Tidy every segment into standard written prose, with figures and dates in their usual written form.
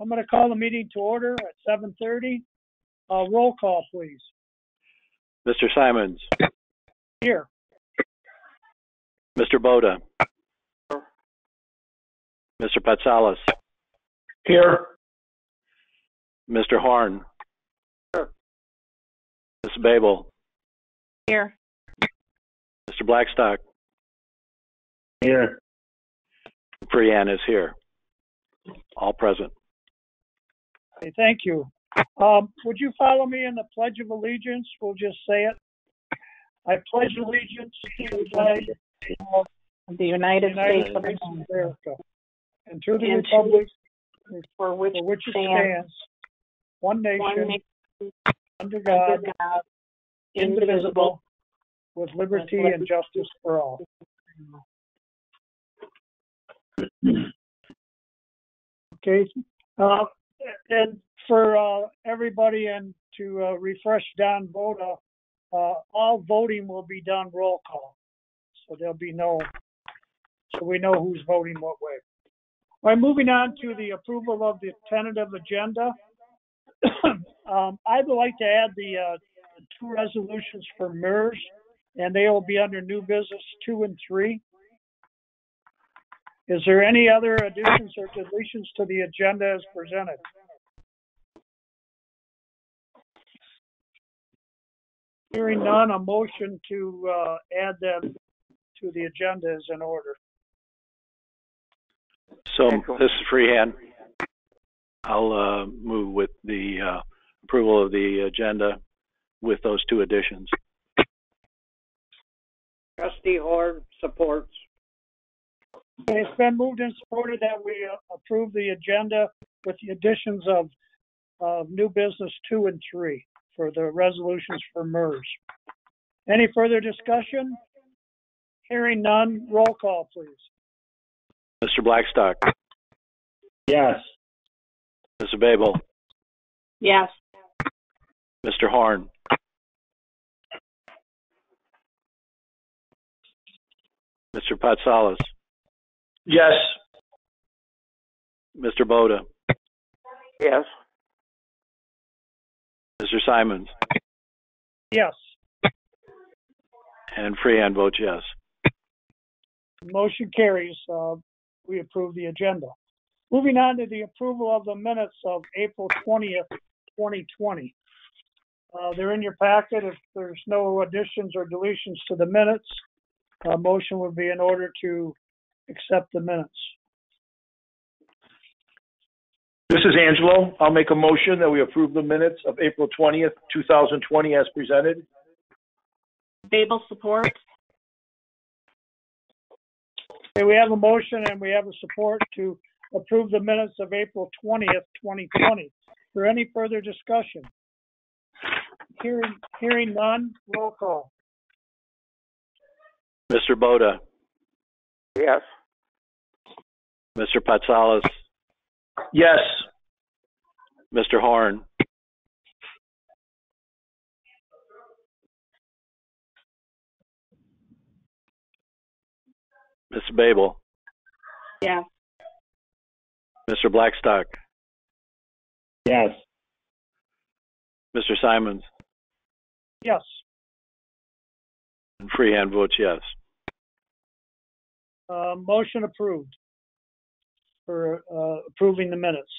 I'm going to call the meeting to order at 7:30. Roll call, please. Mr. Simons. Here. Mr. Boda. Mr. Patsalis. Here. Mr. Horn. Here. Ms. Babel. Here. Mr. Blackstock. Here. Freehan is here. All present. Okay, thank you. Would you follow me in the Pledge of Allegiance? We'll just say it. I pledge allegiance to the flag of the United States of America and to the and republic for which it stands, one nation, under God, indivisible, with liberty and justice for all. Okay, and for everybody, and to refresh Don Boda, all voting will be done roll call. So there'll be so we know who's voting what way. All right, moving on to the approval of the tentative agenda. I'd like to add the two resolutions for MERS, and they will be under new business 2 and 3. Is there any other additions or deletions to the agenda as presented? Hearing none, a motion to add them to the agenda is in order. So this is Freehan. I'll move with the approval of the agenda with those two additions. Trustee Horn supports. Okay, it's been moved and supported that we approve the agenda with the additions of new business 2 and 3 for the resolutions for MERS. Any further discussion? Hearing none, roll call, please. Mr. Blackstock. Yes. Ms. Babel. Yes. Mr. Horn. Mr. Patsalis. Yes. Mr. Boda. Yes. Mr. Simons. Yes. And Freehan votes yes. Motion carries. We approve the agenda. Moving on to the approval of the minutes of April 20th, 2020. They're in your packet. If there's no additions or deletions to the minutes, a motion would be in order to accept the minutes. This is Angelo. I'll make a motion that we approve the minutes of April 20th, 2020 as presented. Babel supports. Okay, we have a motion and we have a support to approve the minutes of April 20th, 2020. Is there any further discussion? Hearing none, roll call. Mr. Boda. Yes. Mr. Patsalis. Yes. Mr. Horn. Ms. Babel. Yes. Mr. Blackstock. Yes. Mr. Simons. Yes. And Freehan votes yes. Motion approved for approving the minutes.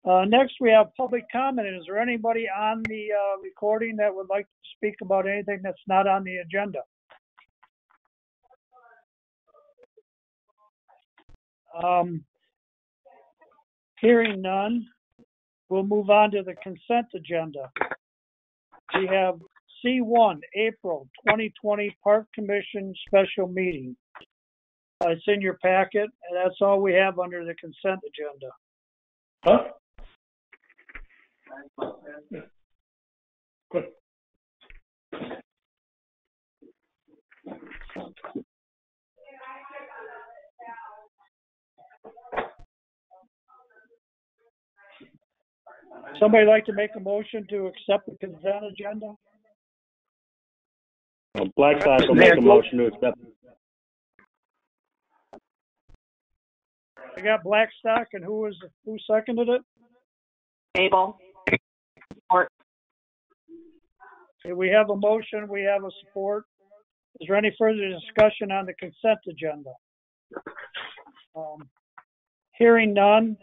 Next, we have public comment. Is there anybody on the recording that would like to speak about anything that's not on the agenda? Hearing none, we'll move on to the consent agenda. We have C1, April 2020 Park Commission Special Meeting. It's in your packet, and that's all we have under the consent agenda. Huh? Good. Somebody like to make a motion to accept the consent agenda? Blackstock will make a motion to accept. I got Blackstock, and who seconded it? Babel. Support. Okay, we have a motion, we have a support. Is there any further discussion on the consent agenda? Hearing none.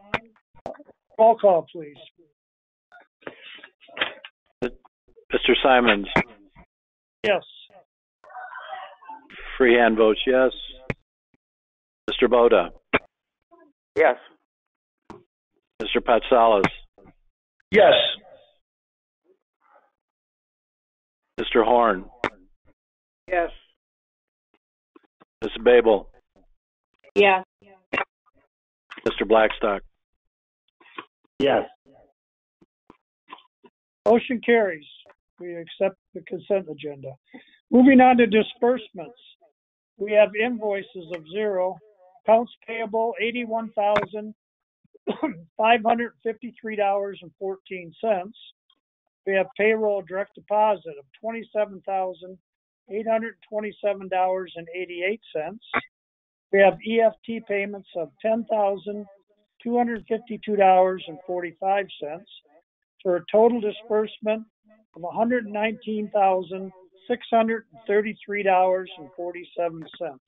Roll call, please. Mr. Simons, Yes. Freehand votes yes. Mr. Boda, Yes. Mr. Patsalas, Yes. Mr. Horn, Yes. Ms. Babel, Yes. Mr. Blackstock. Yes. Motion carries. We accept the consent agenda. Moving on to disbursements. We have invoices of zero, accounts payable $81,553.14. We have payroll direct deposit of $27,827.88. We have EFT payments of $10,252.45 for a total disbursement of $119,633.47.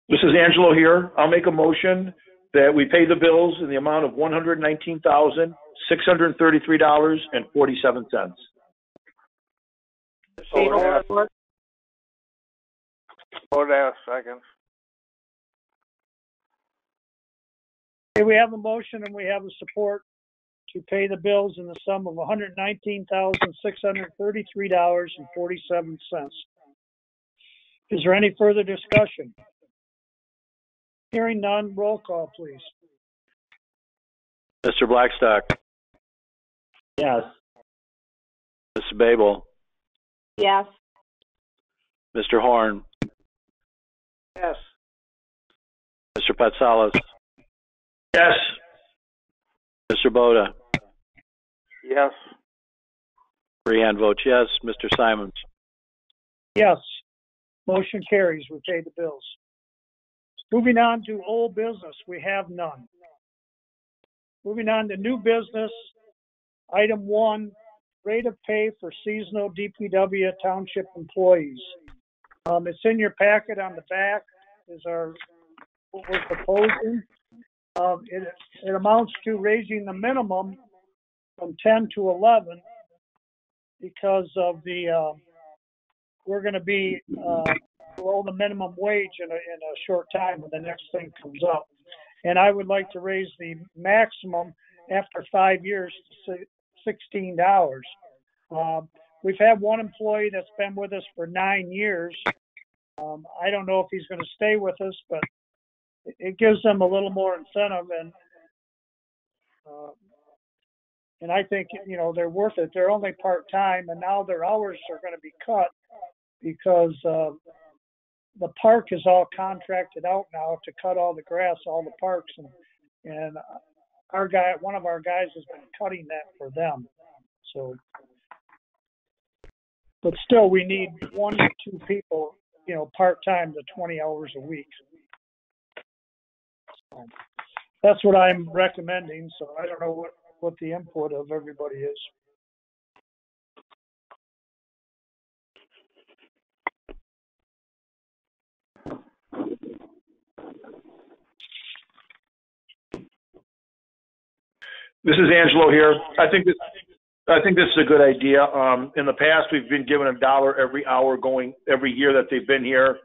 This is Angelo here. I'll make a motion that we pay the bills in the amount of $119,633.47. Babel. Support. Second. Okay, we have a motion and we have a support to pay the bills in the sum of $119,633.47. Is there any further discussion? Hearing none, roll call, please. Mr. Blackstock, Yes. Ms. Babel, Yes. Mr. Horn, Yes. Mr. Patsalas, Yes. Mr. Boda, Yes. Freehand votes yes. Mr. Simons, Yes. Motion carries. We pay the bills. Moving on to old business, we have none. Moving on to new business, item 1, rate of pay for seasonal DPW township employees. It's in your packet on the back is what we're proposing. It amounts to raising the minimum from 10 to 11 because of we're going to be below the minimum wage in a short time when the next thing comes up. And I would like to raise the maximum after 5 years to $16. We've had one employee that's been with us for 9 years. I don't know if he's going to stay with us, but it gives them a little more incentive, and I think, they're worth it. They're only part-time, and now their hours are going to be cut because the park is all contracted out now to cut all the grass, all the parks, and one of our guys has been cutting that for them. So, but still, we need 1 to 2 people, part-time to 20 hours a week. So that's what I'm recommending. So I don't know what the input of everybody is. This is Angelo here. I think this is a good idea. In the past, we've been given $1 every hour every year that they've been here.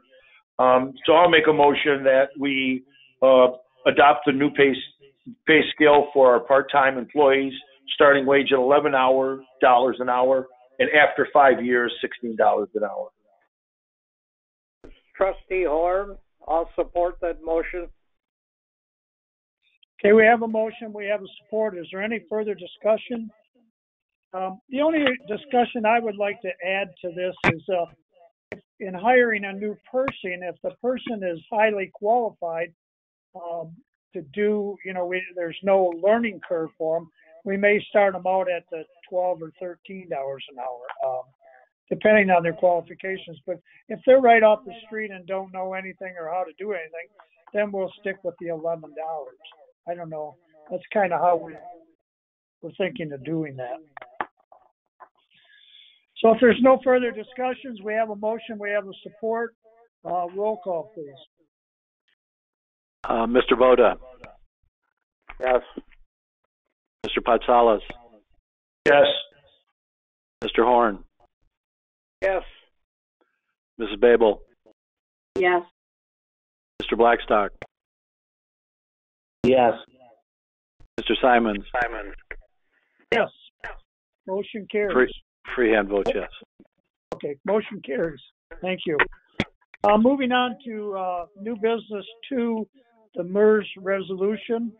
So I'll make a motion that we adopt the new pay scale for our part-time employees, starting wage at $11 an hour, and after 5 years, $16 an hour. Trustee Horn, I'll support that motion. Okay, we have a motion, we have a support. Is there any further discussion? The only discussion I would like to add to this is in hiring a new person, if the person is highly qualified to do, there's no learning curve for them, we may start them out at the $12 or $13 an hour. depending on their qualifications. But if they're right off the street and don't know anything or how to do anything, then we'll stick with the $11. I don't know. That's kind of how we're thinking of doing that. So if there's no further discussions, we have a motion, we have a support. Roll call, please. Mr. Voda, Yes. Mr. Patsalas, Yes. Mr. Horn, Yes. Mrs. Babel, Yes. Mr. Blackstock, Yes. Mr. Simons. Yes. Motion carries. Freehand votes yes. Okay, motion carries. Thank you. Moving on to new business 2, the MERS resolution.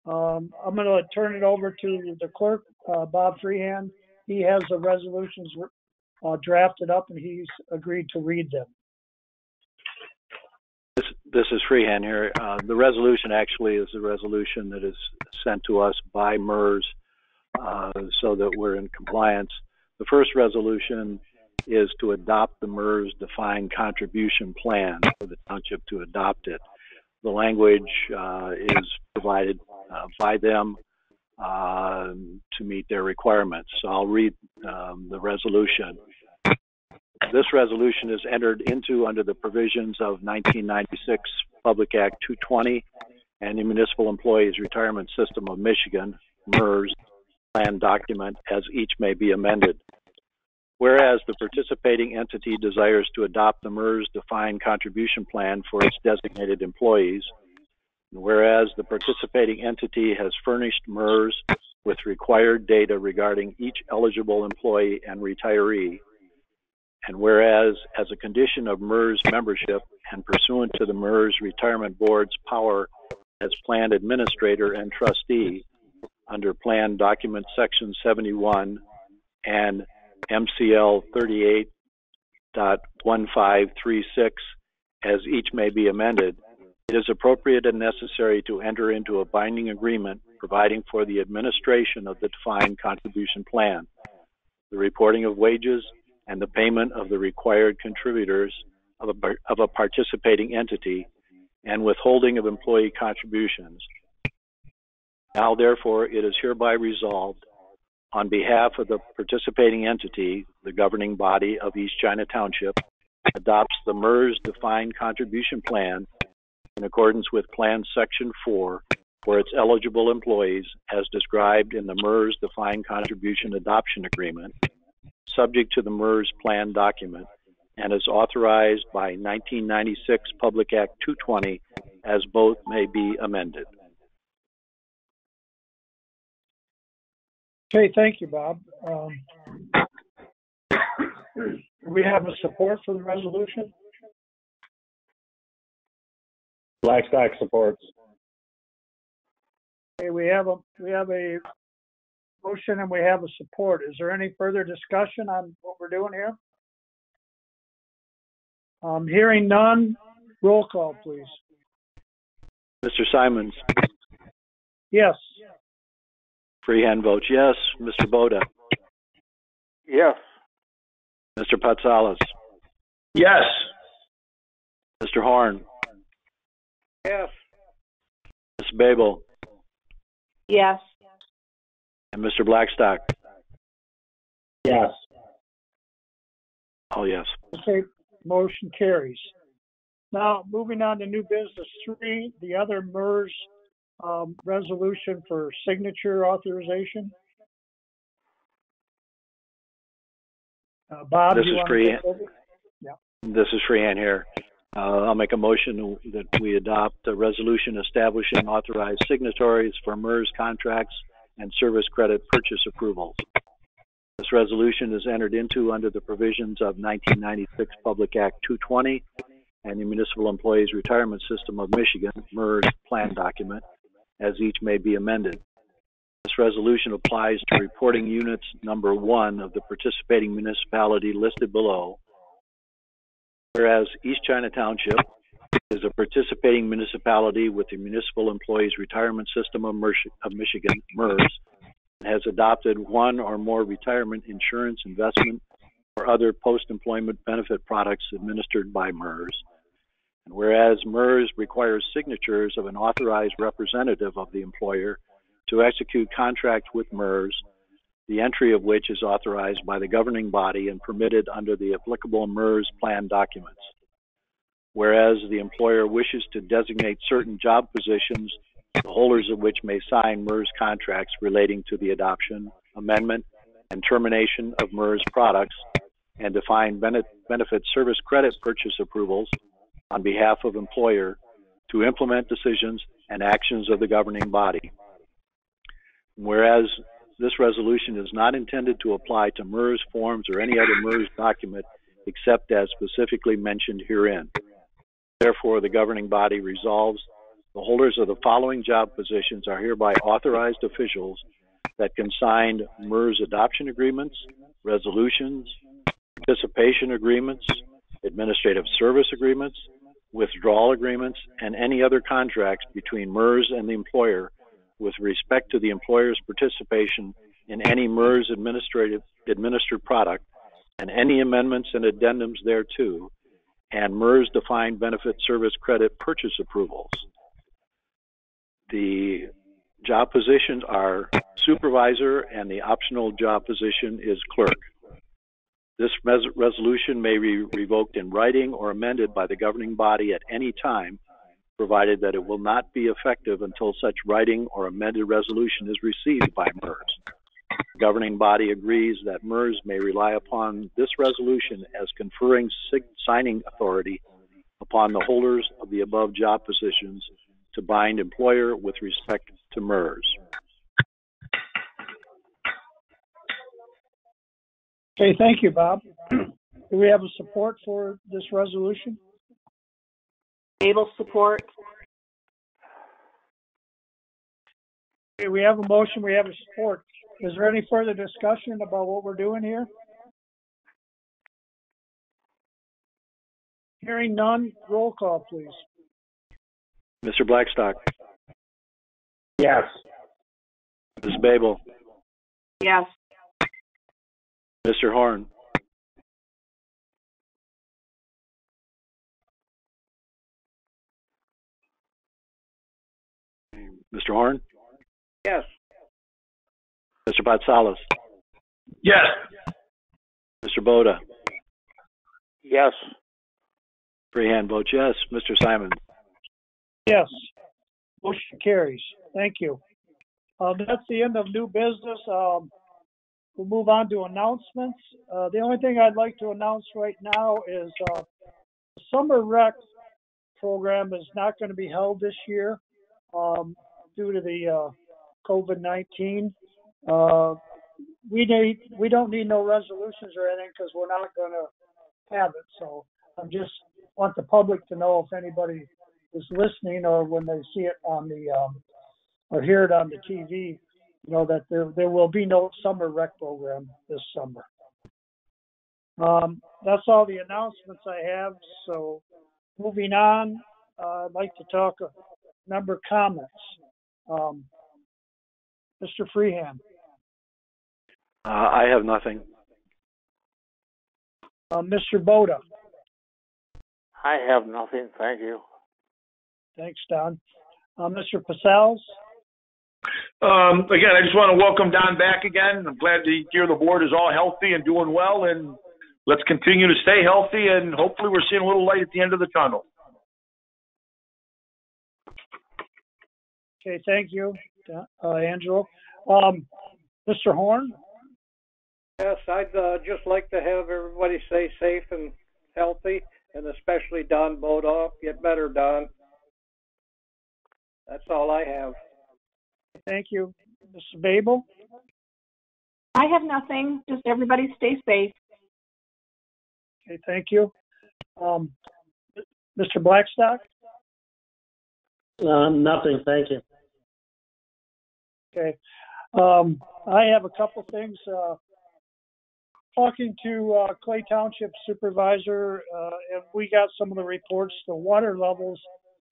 I'm going to turn it over to the clerk, Bob Freehand. He has the resolutions drafted up, and he's agreed to read them. This is Freehand here. The resolution actually is a resolution that is sent to us by MERS so that we're in compliance. The first resolution is to adopt the MERS defined contribution plan for the township to adopt it. The language is provided by them to meet their requirements. So I'll read the resolution. This resolution is entered into under the provisions of 1996 Public Act 220 and the Municipal Employees Retirement System of Michigan, MERS, plan document as each may be amended. Whereas the participating entity desires to adopt the MERS defined contribution plan for its designated employees, and whereas the participating entity has furnished MERS with required data regarding each eligible employee and retiree, and whereas as a condition of MERS membership and pursuant to the MERS Retirement Board's power as plan administrator and trustee under Plan Document Section 71 and MCL 38.1536 as each may be amended, it is appropriate and necessary to enter into a binding agreement providing for the administration of the defined contribution plan, the reporting of wages, and the payment of the required contributors of a participating entity and withholding of employee contributions. Now, therefore, it is hereby resolved on behalf of the participating entity, the governing body of East China Township adopts the MERS defined contribution plan in accordance with Plan Section 4 for its eligible employees as described in the MERS defined contribution adoption agreement, subject to the MERS plan document, and is authorized by 1996 Public Act 220 as both may be amended. Okay, thank you, Bob. We have a support for the resolution? Blackstock supports. Okay, we have a motion and we have a support. Is there any further discussion on what we're doing here? Hearing none, roll call, please. Mr. Simons. Yes. Freehand votes yes. Mr. Boda. Yes. Mr. Patsalas. Yes. Mr. Horn. Yes. Ms. Babel. Yes. And Mr. Blackstock. Yes. All yes. Okay, motion carries. Now, moving on to new business 3, the other MERS resolution for signature authorization. Bob, This you is want free. to take over? Yeah. This is Freehand here. I'll make a motion that we adopt a resolution establishing authorized signatories for MERS contracts and service credit purchase approvals. This resolution is entered into under the provisions of 1996 Public Act 220 and the Municipal Employees Retirement System of Michigan, MERS plan document, as each may be amended. This resolution applies to reporting units number 1 of the participating municipality listed below. Whereas East China Township is a participating municipality with the Municipal Employees Retirement System of Michigan, MERS, and has adopted one or more retirement insurance, investment, or other post-employment benefit products administered by MERS. And whereas MERS requires signatures of an authorized representative of the employer to execute contract with MERS, the entry of which is authorized by the governing body and permitted under the applicable MERS plan documents. Whereas the employer wishes to designate certain job positions, the holders of which may sign MERS contracts relating to the adoption, amendment, and termination of MERS products, and define benefit service credit purchase approvals on behalf of employer to implement decisions and actions of the governing body. Whereas this resolution is not intended to apply to MERS forms or any other MERS document except as specifically mentioned herein. Therefore, the governing body resolves the holders of the following job positions are hereby authorized officials that can sign MERS adoption agreements, resolutions, participation agreements, administrative service agreements, withdrawal agreements, and any other contracts between MERS and the employer with respect to the employer's participation in any MERS administered product and any amendments and addendums thereto, and MERS defined benefit service credit purchase approvals. The job positions are supervisor, and the optional job position is clerk. This resolution may be revoked in writing or amended by the governing body at any time, provided that it will not be effective until such writing or amended resolution is received by MERS. The governing body agrees that MERS may rely upon this resolution as conferring signing authority upon the holders of the above job positions to bind employer with respect to MERS. Okay, thank you, Bob. Do we have a support for this resolution? Able support. Okay, we have a motion, we have a support. Is there any further discussion about what we're doing here? Hearing none, roll call, please. Mr. Blackstock, Yes. Ms. Babel, Yes. Mr. Horn, Mr. Horn, Yes. Mr. Patsalos, Yes. Mr. Boda, Yes. Freehand votes yes. Mr. Simon? Yes. Motion carries. Thank you. That's the end of new business. We'll move on to announcements. The only thing I'd like to announce right now is the summer rec program is not going to be held this year due to the COVID-19. We don't need no resolutions or anything because we're not going to have it. So I just want the public to know if anybody is listening or when they see it on the or hear it on the TV, you know, that there will be no summer rec program this summer. That's all the announcements I have. So moving on, I'd like to talk member comments. Mr. Freehand. I have nothing. Mr. Boda. I have nothing. Thank you. Thanks, Don. Mr. Pasals. Again, I just want to welcome Don back again. I'm glad to hear the board is all healthy and doing well, and let's continue to stay healthy, and hopefully we're seeing a little light at the end of the tunnel. Okay, thank you, Angelo. Mr. Horn? Yes, I'd just like to have everybody stay safe and healthy, and especially Don Bodoff. Get better, Don. That's all I have. Thank you. Mrs. Babel? I have nothing. Just everybody stay safe. Okay, thank you. Mr. Blackstock? Nothing. Thank you. Okay. I have a couple things. Talking to Clay Township Supervisor, and we got some of the reports. The water levels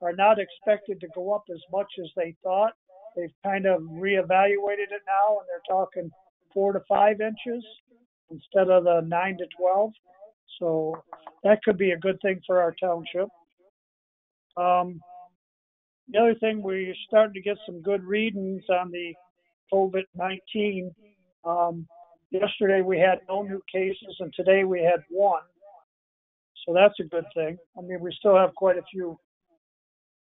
are not expected to go up as much as they thought. They've kind of reevaluated it now, and they're talking 4 to 5 inches. instead of the 9 to 12. So that could be a good thing for our township. The other thing, we're starting to get some good readings on the COVID-19. Yesterday we had no new cases, and today we had one. So that's a good thing. I mean, we still have quite a few,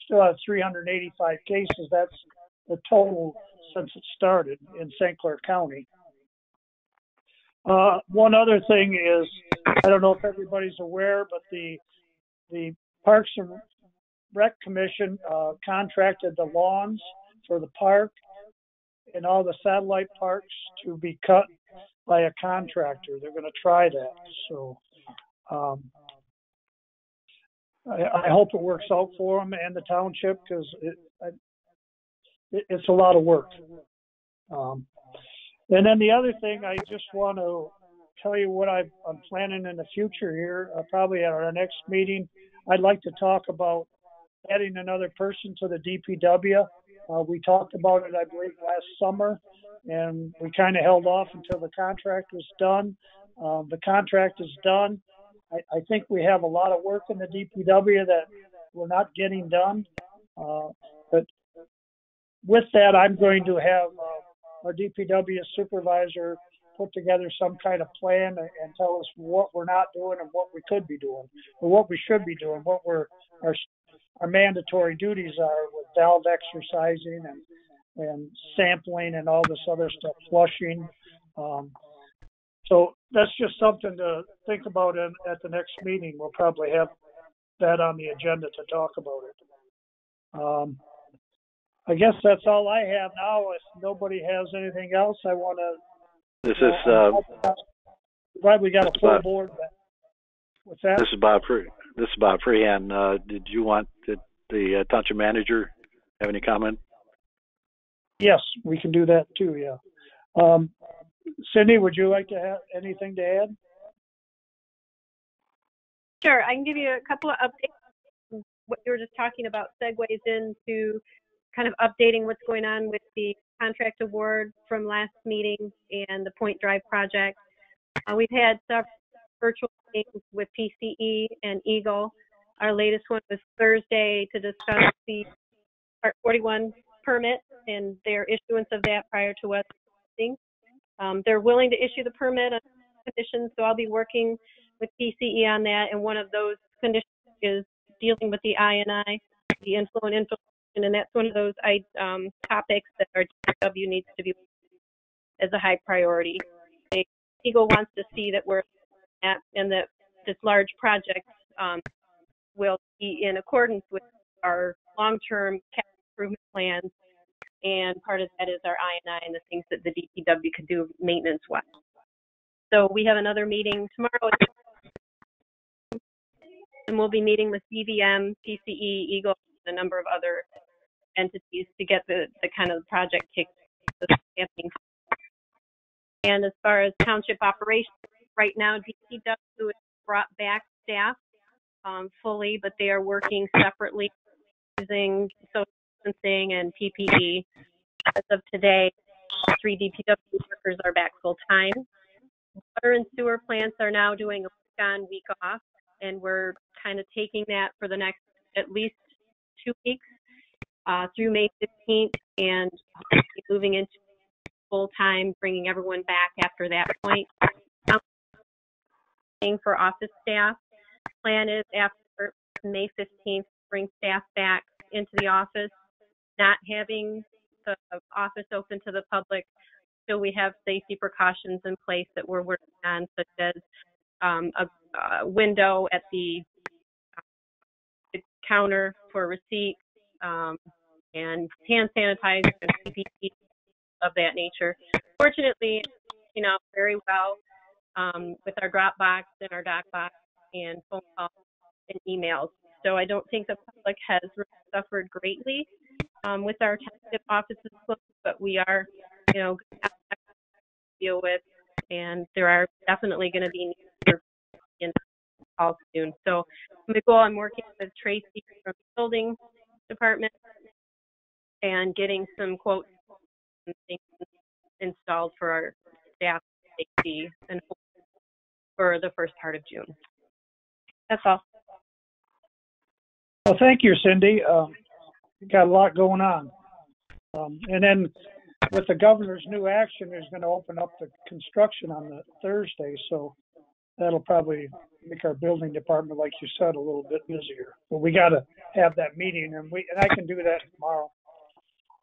still have 385 cases. That's the total since it started in St. Clair County. One other thing is, I don't know if everybody's aware, but the Parks and Rec Commission contracted the lawns for the park and all the satellite parks to be cut by a contractor. They're going to try that. So I hope it works out for them and the township, because it's a lot of work. And then the other thing, I just want to tell you what I'm planning in the future here, probably at our next meeting. I'd like to talk about adding another person to the DPW. We talked about it, I believe, last summer, and we kind of held off until the contract was done. The contract is done. I think we have a lot of work in the DPW that we're not getting done. But with that, I'm going to have our DPW supervisor put together some kind of plan and tell us what we're not doing and what we could be doing, or what we should be doing, what our mandatory duties are with valve exercising and sampling and all this other stuff, flushing. So that's just something to think about at the next meeting. We'll probably have that on the agenda to talk about it. I guess that's all I have now. If nobody has anything else, I want to. This is. Glad we got a full board. What's that? This is Bob Freehan. Did you want the township manager have any comment? Yes, we can do that too. Yeah. Cindy, would you like to have anything to add? Sure, I can give you a couple of updates. What you were just talking about segues into kind of updating what's going on with the contract award from last meeting and the Point Drive project. We've had several virtual meetings with PCE and Eagle. Our latest one was Thursday to discuss the Part 41 permit and their issuance of that prior to us. They're willing to issue the permit on conditions, so I'll be working with PCE on that. And one of those conditions is dealing with the INI, the inflow and infiltration, and that's one of those topics that our DPW needs to be as a high priority. Eagle wants to see that we're at, and that this large project will be in accordance with our long-term capital improvement plans. And part of that is our INI and the things that the DPW could do maintenance-wise. So we have another meeting tomorrow, and we'll be meeting with DVM, PCE, Eagle, and a number of other entities to get the kind of project kicked. And as far as township operations, right now DPW has brought back staff fully, but they are working separately using social distancing and PPE. As of today, 3 DPW workers are back full time. Water and sewer plants are now doing a week on, week off, and we're kind of taking that for the next at least 2 weeks through May 15th, and moving into full time, bringing everyone back after that point. For office staff, plan is after May 15th, bring staff back into the office, not having the office open to the public. So we have safety precautions in place that we're working on, such as a window at the counter for receipts, and hand sanitizer and PPE of that nature. Fortunately, very well with our Dropbox and our DocBox and phone calls and emails. So I don't think the public has really suffered greatly with our township offices closed, but we are, to deal with, and there are definitely going to be needs for in all soon. So Nicole, I'm working with Tracy from the building department and getting some quotes and things installed for our staff safety and for the first part of June. That's all. Well, thank you, Cindy. You got a lot going on. And then with the governor's new action, is going to open up the construction on the Thursday, so that'll probably make our building department, like you said, a little bit busier. But we got to have that meeting, and I can do that tomorrow.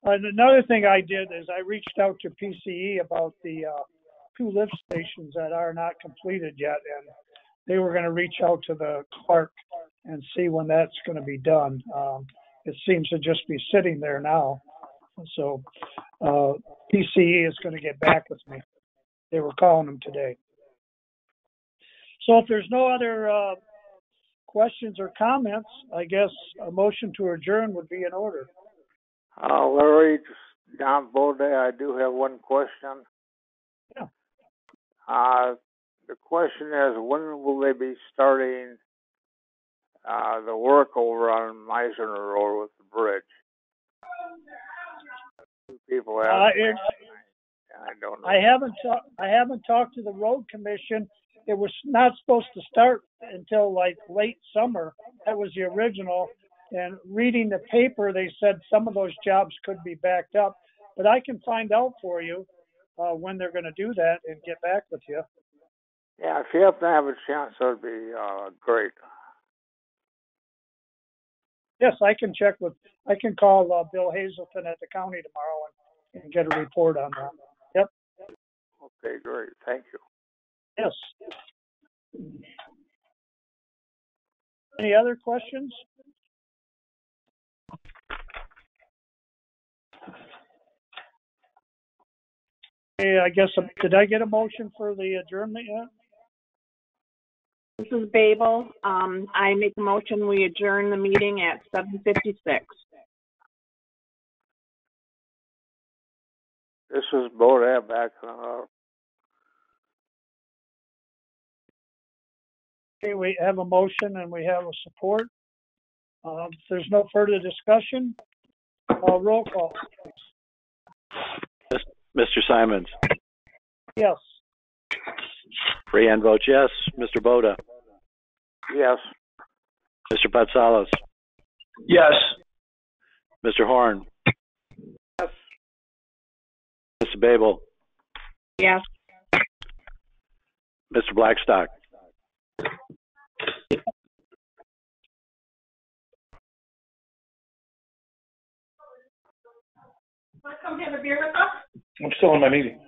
And another thing I did is I reached out to PCE about the 2 lift stations that are not completed yet, and they were going to reach out to the clerk and see when that's going to be done. It seems to just be sitting there now. So PCE is going to get back with me. They were calling them today. So if there's no other questions or comments, I guess a motion to adjourn would be in order. Larry, Don Bode, I do have one question. Yeah. The question is, when will they be starting the work over on Meisner Road with the bridge? People have. I don't know. I haven't talked to the road commission. It was not supposed to start until like late summer. That was the original. And reading the paper, they said some of those jobs could be backed up. But I can find out for you when they're going to do that and get back with you. Yeah, if you happen to have a chance, that would be great. Yes, I can call Bill Hazelton at the county tomorrow and get a report on that. Yep. Okay, great. Thank you. Yes. Any other questions? Okay, I guess, did I get a motion for the adjournment yet? This is Babel. I make a motion we adjourn the meeting at 7:56. This is Bode back. Okay, we have a motion and we have a support. If there's no further discussion, roll call. Mr. Simons. Yes. Freehand votes yes. Mr. Boda. Yes. Mr. Patsalos. Yes. Mr. Horn. Yes. Mr. Babel. Yes. Mr. Blackstock. Want to come have a beer with us? I'm still in my meeting.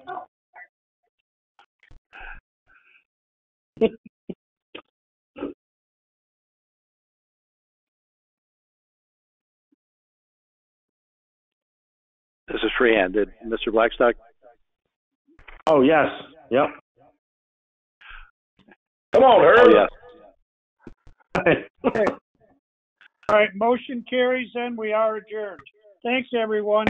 This is Freehand. Did Mr. Blackstock? Oh, yes. Yep. Come on, Herb. Oh, yes. Okay. All right, motion carries and we are adjourned. Thanks, everyone.